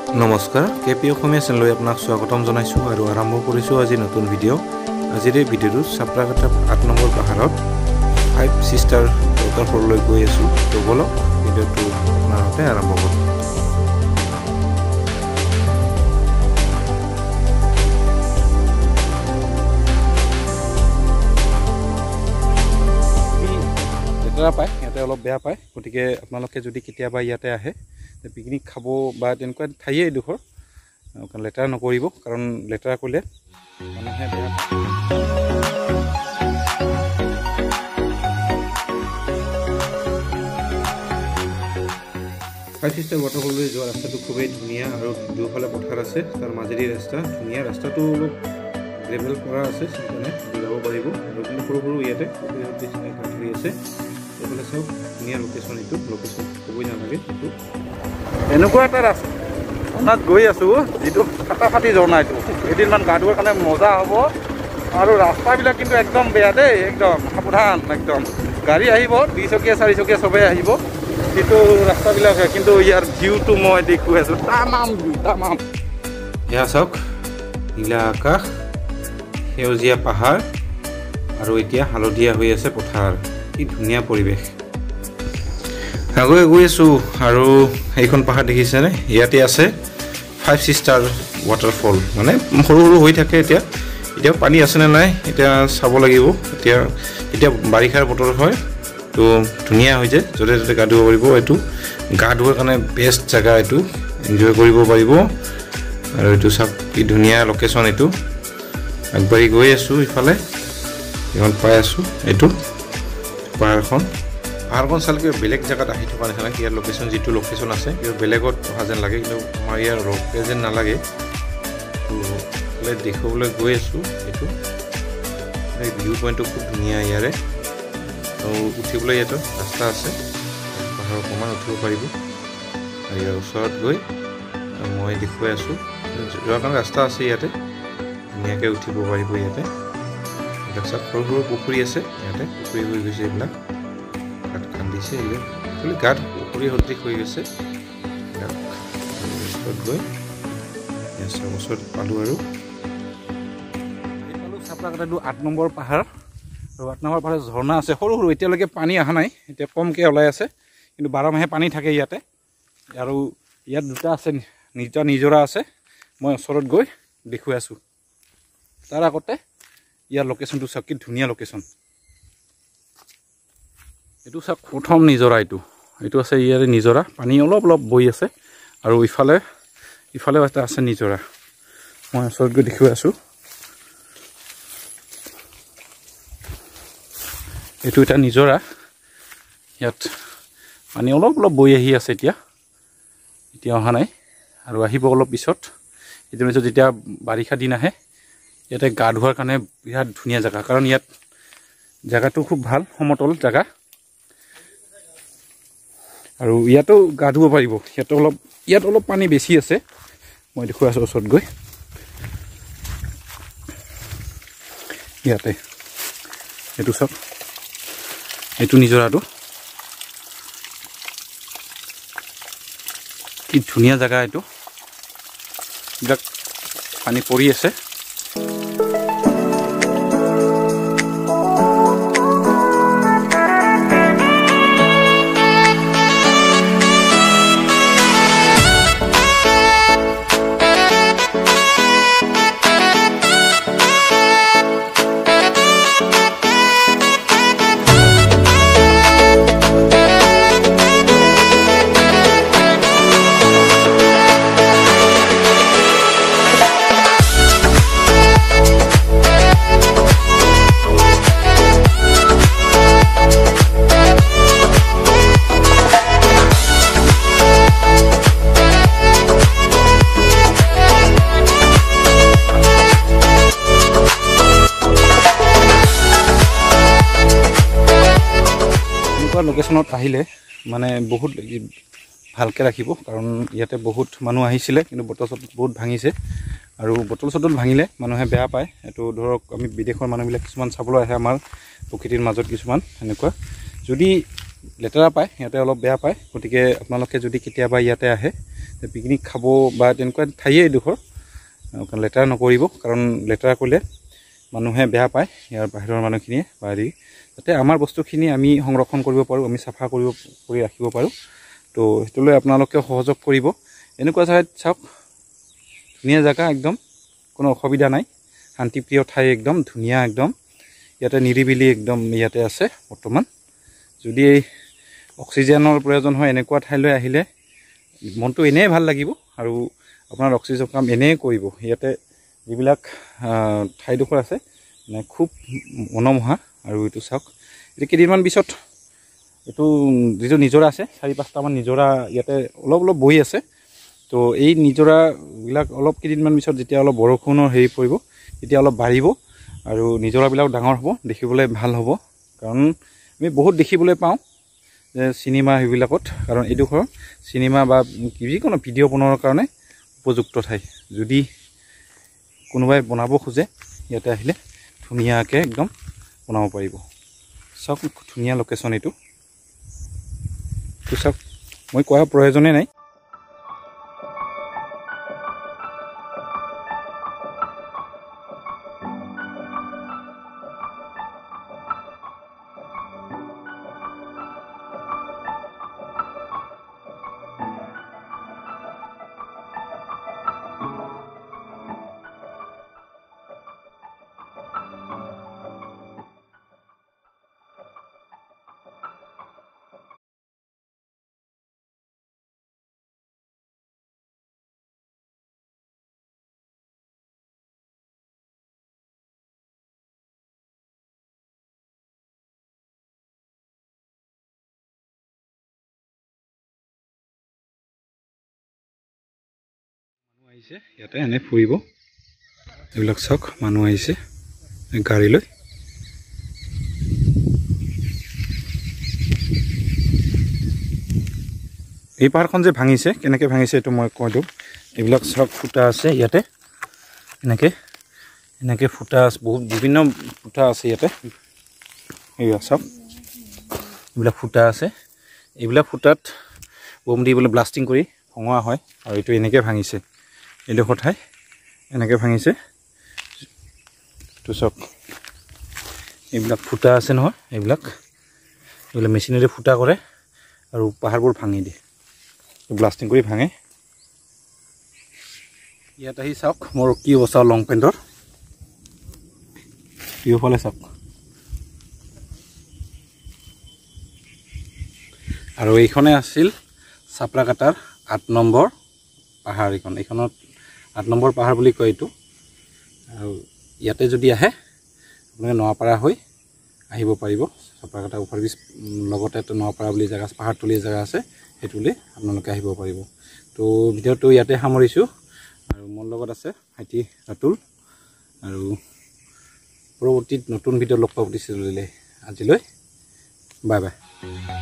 নমস্কাৰ কেপি অসমীয়া চেনেললৈ আপোনাক স্বাগতম জনাইছোঁ আৰু আৰম্ভ কৰিছোঁ আজি নতুন ভিডিঅ'। আজিৰ এই ভিডিঅ'টো চাপ্ৰাকাটা 8 নম্বৰ পাহাৰত 5 সিষ্টাৰ ৱাটাৰফললৈ গৈ আছোঁ। তো বলক ভিডিঅ'টো আপোনাৰ সৈতে আৰম্ভ কৰোঁ। লেতেৰা পায় ইয়াতে অলপ বেয়া পায়, গতিকে আপোনালোকে যদি কেতিয়াবা ইয়াতে আহে পিকনিক খাব বা তেনেকুৱা ঠাইয়ে এডোখৰ লেতেৰা নকৰিব, কাৰণ লেতেৰা কৰিলে মানুহে বেয়া পায়। 5 সিষ্টাৰ ৱাটাৰফললৈ যোৱা ৰাস্তাটো খুবেই ধুনীয়া আৰু দুফালে পথাৰ আছে, তাৰ মাজেদি ৰাস্তা ধুনীয়া। ৰাস্তাটো অলপ গ্ৰেভেল কৰা আছে, সেইকাৰণে যাব পাৰিব আৰু কিন্তু সৰু সৰু ইয়াতে কাঠৰি আছে। এইফালে চাওক ধুনীয়া লোকেশ্যন, এইটো লোকেশ্যন ক'বই নালাগে। এইটো এনেকুৱা এটা ৰাস্তাত গৈ আছোঁ যিটো ফাটাফাটি ঝৰ্ণা। এইটো এদিনমান গা ধোৱাৰ কাৰণে মজা হ'ব আৰু ৰাস্তাবিলাক কিন্তু একদম বেয়া দেই, একদম সাৱধান। একদম গাড়ী আহিব 2 চকীয়া 4 চকীয়া চবেই আহিব, কিন্তু ৰাস্তাবিলাক কিন্তু ইয়াৰ ভিউটো মই দেখুৱাই আছোঁ তামাম। এয়া চাওক নীলা আকাশ, সেউজীয়া পাহাৰ আৰু এতিয়া হালধীয়া হৈ আছে পথাৰ। কি ধুনীয়া পৰিৱেশ। আগুৱাই গৈ আছোঁ আৰু এইখন পাহাৰ দেখিছেনে? ইয়াতে আছে 5 সিষ্টাৰ ৱাটাৰফল। মানে সৰু সৰু হৈ থাকে, এতিয়া পানী আছেনে নাই এতিয়া চাব লাগিব। এতিয়া বাৰিষাৰ বতৰ হয়, তো ধুনীয়া হৈ যায়, য'তে ত'তে গা ধুব পাৰিব। এইটো গা ধোৱাৰ কাৰণে বেষ্ট জেগা, এইটো এনজয় কৰিব পাৰিব। আৰু এইটো চাওক কি ধুনীয়া লোকেশ্যন। এইটো আগবাঢ়ি গৈ আছোঁ, ইফালে এইখন পাই আছোঁ। এইটো পাহাৰখন চালে কিবা বেলেগ জেগাত আহি থকা নিচিনা। ইয়াৰ লোকেশ্যন যিটো লোকেশ্যন আছে কিবা বেলেগত অহা যেন লাগে, কিন্তু আমাৰ ইয়াৰ ৰখে যেন নালাগে। তো দেখিবলৈ গৈ আছোঁ। এইটো ভিউ পইণ্টটো খুব ধুনীয়া ইয়াৰে। আৰু উঠিবলৈ ইয়াতো ৰাস্তা আছে, পাহাৰ অকণমান উঠিব পাৰিব। আৰু ইয়াৰ ওচৰত গৈ মই দেখুৱাই আছোঁ যোৱাৰ কাৰণে ৰাস্তা আছে, ইয়াতে ধুনীয়াকৈ উঠিব পাৰিব। ইয়াতে চাওক সৰু সৰু পুখুৰী আছে, ইয়াতে পুখুৰী হৈ গৈছে, এইবিলাক গাঁত খান্দিছে। এইবিলাক গাঁত পুখুৰী সদৃশ হৈ গৈছে। ওচৰত গৈ ওচৰত পালোঁ আৰু পালোঁ চাপ্ৰাকাটাটো 8 নম্বৰ পাহাৰ। আৰু 8 নম্বৰ পাহাৰত ঝৰ্ণা আছে সৰু সৰু, এতিয়ালৈকে পানী অহা নাই, এতিয়া কমকৈ ওলাই আছে, কিন্তু 12 মাহে পানী থাকে ইয়াতে। আৰু ইয়াত দুটা আছে, নিজৰা আছে, মই ওচৰত গৈ দেখুৱাই আছোঁ। তাৰ আগতে ইয়াৰ লোকেশ্যনটো চাওক কি ধুনীয়া লোকেশ্যন। এইটো চাওক প্ৰথম নিজৰা, এইটো আছে ইয়াৰে নিজৰা, পানী অলপ অলপ বৈ আছে। আৰু ইফালেও এটা আছে নিজৰা, মই ওচৰত গৈ দেখুৱাই আছোঁ। এইটো এটা নিজৰা, ইয়াত পানী অলপ অলপ বৈ আহি আছে, এতিয়া অহা নাই আৰু আহিব অলপ পিছত। এইটো পিছত যেতিয়া বাৰিষা দিন আহে ইয়াতে গা ধোৱাৰ কাৰণে বিৰাট ধুনীয়া জেগা, কাৰণ ইয়াত জেগাটো খুব ভাল, সমতল জেগা। আৰু ইয়াতো গা ধুব পাৰিব। ইয়াত অলপ পানী বেছি আছে, মই দেখুৱাই আছোঁ ওচৰত গৈ। ইয়াতে এইটো চাওক, এইটো নিজৰাটো কি ধুনীয়া জেগা। এইটো এইবিলাক পানী পৰি আছে। লোকেশ্যনত আহিলে মানে বহুত ভালকৈ ৰাখিব, কাৰণ ইয়াতে বহুত মানুহ আহিছিলে, কিন্তু বটল চটল বহুত ভাঙিছে। আৰু বটল চটল ভাঙিলে মানুহে বেয়া পায়। এইটো ধৰক আমি বিদেশৰ মানুহবিলাক কিছুমান চাবলৈ আহে আমাৰ প্ৰকৃতিৰ মাজত, কিছুমান এনেকুৱা যদি লেতেৰা পায় সিহঁতে অলপ বেয়া পায়। গতিকে আপোনালোকে যদি কেতিয়াবা ইয়াতে আহে পিকনিক খাব বা তেনেকুৱা ঠাইয়ে এইডোখৰ লেতেৰা নকৰিব কাৰণ লেতেৰা কৰিলে মানুহে বেয়া পায় ইয়াৰ বাহিৰৰ মানুহখিনিয়ে বা হেৰি যাতে আমাৰ বস্তুখিনি আমি সংৰক্ষণ কৰিব পাৰোঁ আমি চাফা কৰি ৰাখিব পাৰোঁ তো সেইটোলৈ আপোনালোকেও সহযোগ কৰিব এনেকুৱা ঠাইত চাওক ধুনীয়া জেগা একদম কোনো অসুবিধা নাই শান্তিপ্ৰিয় ঠাই একদম ধুনীয়া একদম ইয়াতে নিৰিবিলি একদম ইয়াতে আছে বৰ্তমান যদি অক্সিজেনৰ প্ৰয়োজন হয় এনেকুৱা ঠাইলৈ আহিলে মনটো এনেই ভাল লাগিব আৰু আপোনাৰ অক্সিজেন কাম এনেই কৰিব ইয়াতে যিবিলাক ঠাইডোখৰ আছে মানে খুব মনোমোহা আৰু এইটো চাওক এতিয়া কেইদিনমান পিছত এইটো যিটো নিজৰা আছে 4-5টামান নিজৰা ইয়াতে অলপ বৈ আছে তো এই নিজৰাবিলাক অলপ কেইদিনমান পিছত যেতিয়া অলপ বৰষুণৰ হেৰি পৰিব তেতিয়া অলপ বাঢ়িব আৰু নিজৰাবিলাক ডাঙৰ হ'ব দেখিবলৈ ভাল হ'ব কাৰণ আমি বহুত দেখিবলৈ পাওঁ যে চিনেমা সেইবিলাকত কাৰণ এইডোখৰ চিনেমা বা যিকোনো ভিডিঅ' বনোৱাৰ কাৰণে উপযুক্ত ঠাই যদি কোনোবাই বনাব খোজে ইয়াতে আহিলে ধুনীয়াকৈ একদম বনাব পাৰিব চাওক ধুনীয়া লোকেশ্যন এইটো চাওক মই কোৱাৰ প্ৰয়োজনেই নাই আহিছে ইয়াতে এনে ফুৰিব এইবিলাক চাওক মানুহ আহিছে গাড়ী লৈ এই পাহাৰখন যে ভাঙিছে কেনেকৈ ভাঙিছে এইটো মই কৈ দিওঁ এইবিলাক চাওক ফুটা আছে ইয়াতে এনেকৈ ফুটা আছে বহুত বিভিন্ন ফুটা আছে ইয়াতে এইবিলাক চাওক এইবিলাক ফুটা আছে এইবিলাক ফুটাত বম দি বোলে ব্লাষ্টিং কৰি ভঙোৱা হয় আৰু এইটো এনেকৈ ভাঙিছে এইডোখৰ ঠাই এনেকৈ ভাঙিছে তো চাওক এইবিলাক ফুটা আছে নহয় এইবিলাক মেচিনেৰে ফুটা কৰে আৰু পাহাৰবোৰ ভাঙি দিয়ে ব্লাষ্টিং কৰি ভাঙে ইয়াত আহি চাওক মোৰ কি অৱস্থা লং পেণ্টৰ পিছফালে চাওক আৰু এইখনে আছিল চাপ্ৰাকাটাৰ 8 নম্বৰ পাহাৰ এইখনত 8 নম্বৰ পাহাৰ বুলি কয় এইটো আৰু ইয়াতে যদি আহে আপোনালোকে নৱাপাৰা হৈ আহিব পাৰিব চাপ্ৰাকাটা অভাৰব্ৰিজ লগতে নৱাপাৰা বুলি জেগা পাহাৰতলীয়া জেগা আছে সেইটোলৈ আপোনালোকে আহিব পাৰিব তো ভিডিঅ'টো ইয়াতে সামৰিছোঁ আৰু মোৰ লগত আছে ভাইটি ৰাতুল আৰু পৰৱৰ্তীত নতুন ভিডিঅ' লগ পাব দিছিলোঁ আজিলৈ বাই বাই